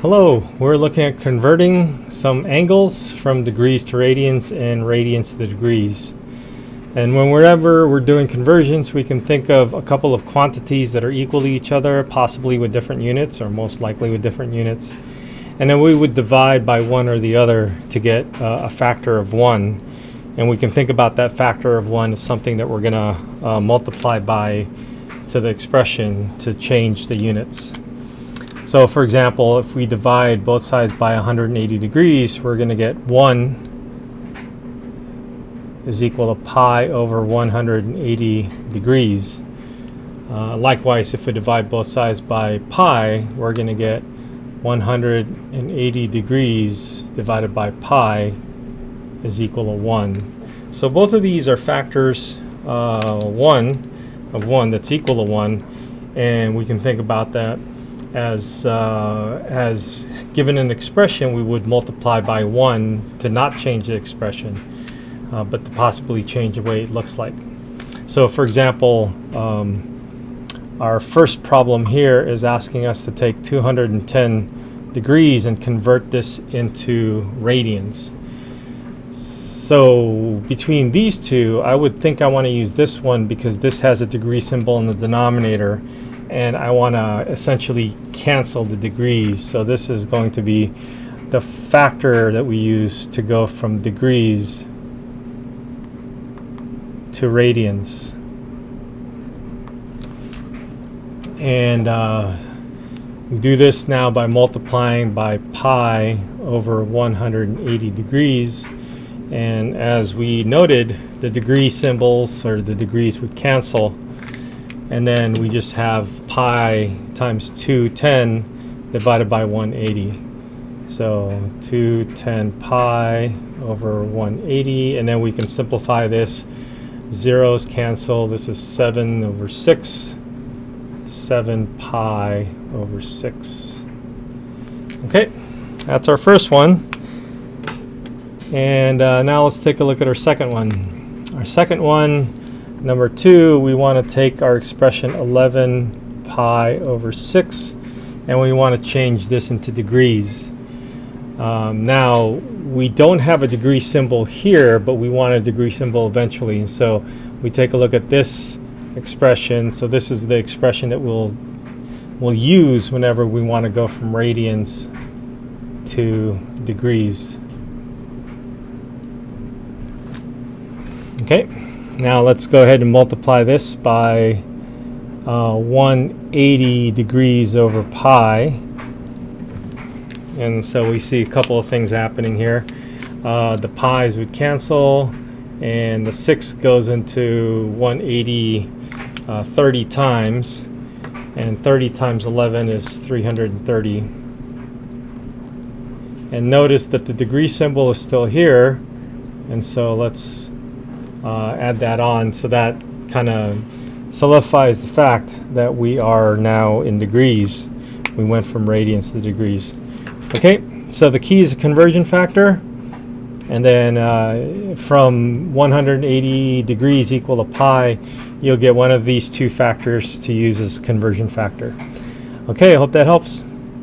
Hello, we're looking at converting some angles from degrees to radians and radians to the degrees. And whenever we're doing conversions, we can think of a couple of quantities that are equal to each other, possibly with different units, or most likely with different units. And then we would divide by one or the other to get a factor of 1. And we can think about that factor of 1 as something that we're going to multiply by to the expression to change the units. So for example, if we divide both sides by 180 degrees, we're going to get 1 is equal to pi over 180 degrees. Likewise, if we divide both sides by pi, we're going to get 180 degrees divided by pi is equal to 1. So both of these are factors 1 that's equal to 1, and we can think about that as given an expression, we would multiply by 1 to not change the expression, but to possibly change the way it looks like. So for example, our first problem here is asking us to take 210 degrees and convert this into radians. So between these two, I would think I want to use this one because this has a degree symbol in the denominator, and I want to essentially cancel the degrees. So this is going to be the factor that we use to go from degrees to radians. And we do this now by multiplying by pi over 180 degrees. And as we noted, the degree symbols or the degrees would cancel. And then we just have pi times 210 divided by 180. So 210 pi over 180. And then we can simplify this. Zeros cancel. This is 7 over 6. 7 pi over 6. Okay, that's our first one. And now let's take a look at our second one. Our second one, number 2, we want to take our expression 11 pi over 6, and we want to change this into degrees. Now, we don't have a degree symbol here, but we want a degree symbol eventually. So we take a look at this expression. So this is the expression that we'll use whenever we want to go from radians to degrees. Okay, now let's go ahead and multiply this by 180 degrees over pi. And so we see a couple of things happening here. The pi's would cancel, and the 6 goes into 180 30 times, and 30 times 11 is 330. And notice that the degree symbol is still here, and so let's add that on. So that kind of solidifies the fact that we are now in degrees. We went from radians to degrees. Okay, so the key is a conversion factor, and then from 180 degrees equal to pi, you'll get one of these two factors to use as a conversion factor. Okay, I hope that helps.